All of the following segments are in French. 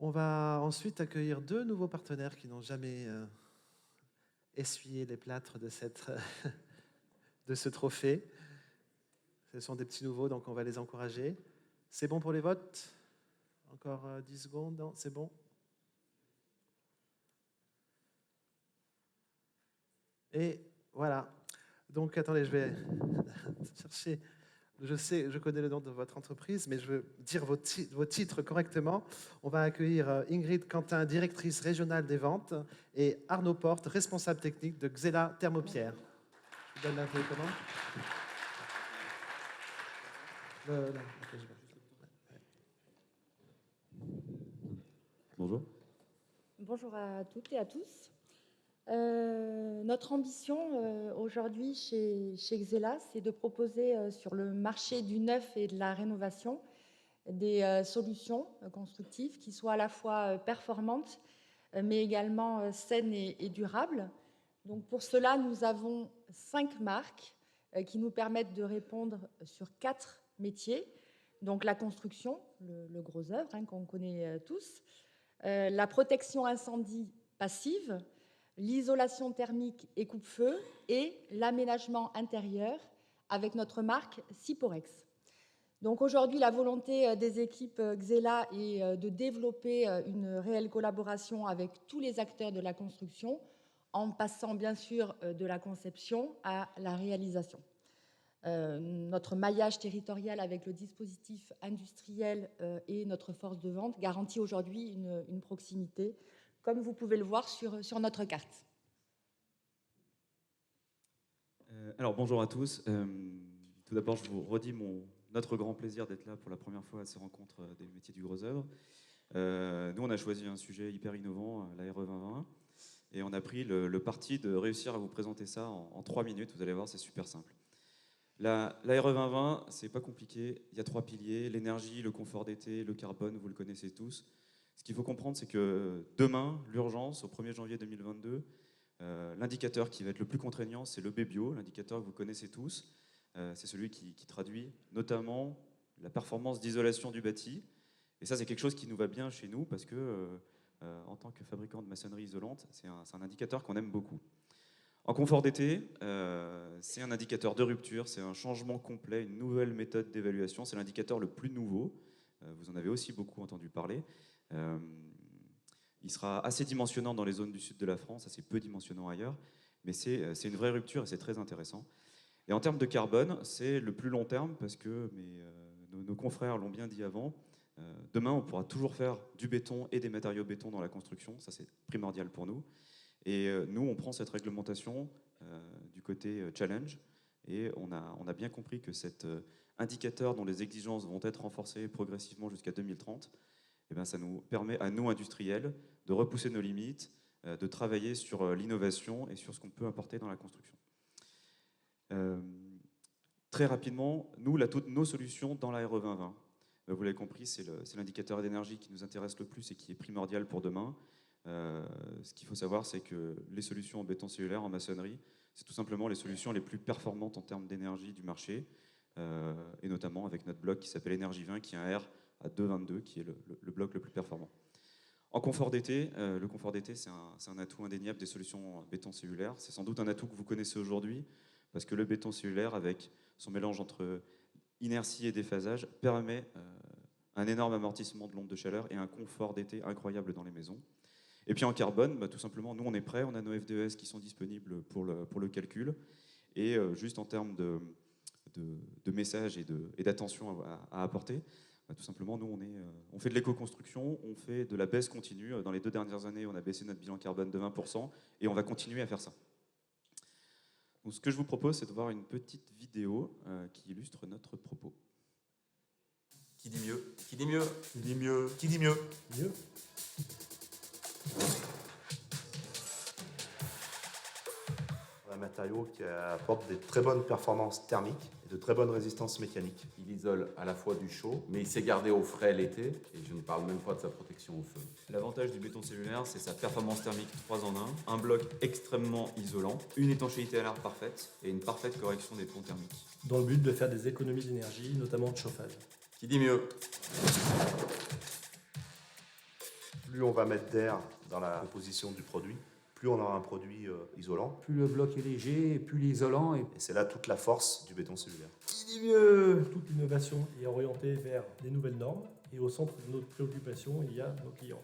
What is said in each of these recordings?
On va ensuite accueillir deux nouveaux partenaires qui n'ont jamais essuyé les plâtres de, de ce trophée. Ce sont des petits nouveaux, donc on va les encourager. C'est bon pour les votes? Encore 10 secondes, non, c'est bon? Et voilà. Donc attendez, je vais chercher. Je connais le nom de votre entreprise, mais je veux dire vos titres correctement. On va accueillir Ingrid Quentin, directrice régionale des ventes, et Arnaud Porte, responsable technique de Xella Thermopierre. Je vous donne la télécommande. Bonjour. Bonjour à toutes et à tous. Notre ambition aujourd'hui chez Xella, c'est de proposer sur le marché du neuf et de la rénovation des solutions constructives qui soient à la fois performantes, mais également saines et durables. Donc pour cela, nous avons 5 marques qui nous permettent de répondre sur 4 métiers. Donc la construction, le gros œuvre qu'on connaît tous, la protection incendie passive, l'isolation thermique et coupe-feu et l'aménagement intérieur avec notre marque Siporex. Donc aujourd'hui, la volonté des équipes Xella est de développer une réelle collaboration avec tous les acteurs de la construction en passant bien sûr de la conception à la réalisation. Notre maillage territorial avec le dispositif industriel et notre force de vente garantit aujourd'hui une proximité, comme vous pouvez le voir sur notre carte. Alors bonjour à tous. Tout d'abord, je vous redis notre grand plaisir d'être là pour la première fois à ces rencontres des métiers du gros œuvre. Nous, on a choisi un sujet hyper innovant, la RE 2020, et on a pris le parti de réussir à vous présenter ça en 3 minutes. Vous allez voir, c'est super simple. La RE 2020, c'est pas compliqué. Il y a 3 piliers, l'énergie, le confort d'été, le carbone, vous le connaissez tous. Ce qu'il faut comprendre, c'est que demain, l'urgence, au 1er janvier 2022, l'indicateur qui va être le plus contraignant, c'est le BBio, l'indicateur que vous connaissez tous. C'est celui qui traduit notamment la performance d'isolation du bâti. Et ça, c'est quelque chose qui nous va bien chez nous parce que, en tant que fabricant de maçonnerie isolante, c'est un indicateur qu'on aime beaucoup. En confort d'été, c'est un indicateur de rupture, c'est un changement complet, une nouvelle méthode d'évaluation. C'est l'indicateur le plus nouveau. Vous en avez aussi beaucoup entendu parler. Il sera assez dimensionnant dans les zones du sud de la France, assez peu dimensionnant ailleurs, mais c'est une vraie rupture et c'est très intéressant. Et en termes de carbone, c'est le plus long terme parce que nos confrères l'ont bien dit avant. Demain, on pourra toujours faire du béton et des matériaux béton dans la construction, ça c'est primordial pour nous. Et nous, on prend cette réglementation du côté challenge et on a bien compris que cet indicateur dont les exigences vont être renforcées progressivement jusqu'à 2030, eh bien, ça nous permet à nous, industriels, de repousser nos limites, de travailler sur l'innovation et sur ce qu'on peut apporter dans la construction. Très rapidement, nous, toutes nos solutions dans la RE 2020, vous l'avez compris, c'est l'indicateur d'énergie qui nous intéresse le plus et qui est primordial pour demain. Ce qu'il faut savoir, c'est que les solutions en béton cellulaire, en maçonnerie, c'est tout simplement les solutions les plus performantes en termes d'énergie du marché, et notamment avec notre bloc qui s'appelle Énergie 20, qui a un R à 2,22, qui est le bloc le plus performant. En confort d'été, le confort d'été, c'est un atout indéniable des solutions béton cellulaire. C'est sans doute un atout que vous connaissez aujourd'hui, parce que le béton cellulaire, avec son mélange entre inertie et déphasage, permet un énorme amortissement de l'onde de chaleur et un confort d'été incroyable dans les maisons. Et puis en carbone, tout simplement, nous on est prêts, on a nos FDES qui sont disponibles pour le calcul. Et juste en termes de messages et d'attention à apporter, tout simplement, nous on fait de l'éco-construction, on fait de la baisse continue. Dans les 2 dernières années, on a baissé notre bilan carbone de 20% et on va continuer à faire ça. Donc ce que je vous propose, c'est de voir une petite vidéo qui illustre notre propos. Qui dit mieux? Qui dit mieux? Qui dit mieux? Qui dit mieux? Mieux. Un matériau qui apporte des très bonnes performances thermiques et de très bonnes résistances mécaniques. Il isole à la fois du chaud, mais il sait garder au frais l'été, et je ne parle même pas de sa protection au feu. L'avantage du béton cellulaire, c'est sa performance thermique 3 en 1, un bloc extrêmement isolant, une étanchéité à l'air parfaite et une parfaite correction des ponts thermiques. Dans le but de faire des économies d'énergie, notamment de chauffage. Qui dit mieux? Plus on va mettre d'air dans la composition du produit, plus on aura un produit isolant. Plus le bloc est léger, plus l'isolant est... Et c'est là toute la force du béton cellulaire. Qui dit mieux? Toute l'innovation est orientée vers des nouvelles normes et au centre de notre préoccupation, il y a nos clients.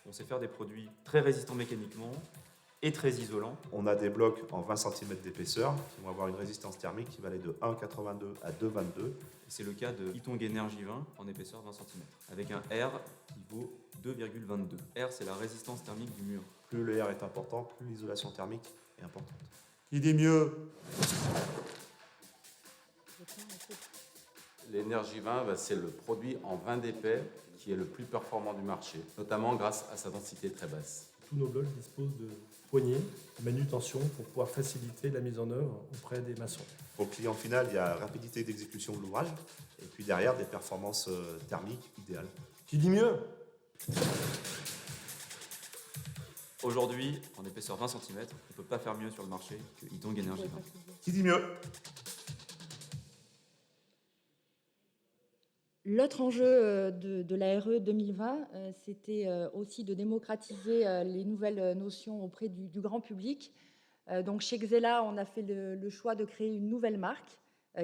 On sait faire des produits très résistants mécaniquement et très isolants. On a des blocs en 20 cm d'épaisseur qui vont avoir une résistance thermique qui va aller de 1,82 à 2,22. Et c'est le cas de Ytong Energy 20 en épaisseur 20 cm, avec un R qui vaut 2,22. R, c'est la résistance thermique du mur. Plus le R est important, plus l'isolation thermique est importante. Qui dit mieux? L'Energy 20, c'est le produit en 20 d'épais qui est le plus performant du marché, notamment grâce à sa densité très basse. Tous nos blocs disposent de poignées de manutention pour pouvoir faciliter la mise en œuvre auprès des maçons. Pour le client final, il y a rapidité d'exécution de l'ouvrage et puis derrière des performances thermiques idéales. Qui dit mieux? Aujourd'hui, en épaisseur 20 cm, on ne peut pas faire mieux sur le marché que Ytong Energy 20. Qui dit mieux? L'autre enjeu de la RE 2020, c'était aussi de démocratiser les nouvelles notions auprès du grand public. Donc chez Xella, on a fait le choix de créer une nouvelle marque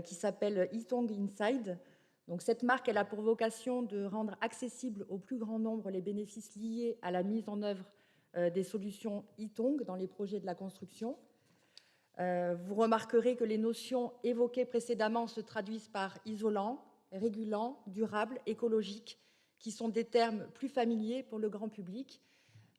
qui s'appelle Ytong Inside. Donc cette marque, elle a pour vocation de rendre accessible au plus grand nombre les bénéfices liés à la mise en œuvre des solutions Ytong dans les projets de la construction. Vous remarquerez que les notions évoquées précédemment se traduisent par isolant, régulant, durable, écologique, qui sont des termes plus familiers pour le grand public.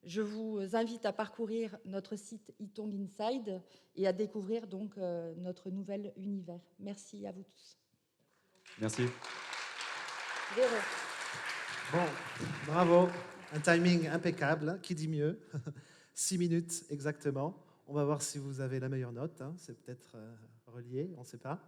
Je vous invite à parcourir notre site Ytong Inside et à découvrir donc notre nouvel univers. Merci à vous tous. Merci. Véro. Bon, bravo. Un timing impeccable. Qui dit mieux? 6 minutes exactement. On va voir si vous avez la meilleure note. Hein. C'est peut-être relié, on ne sait pas.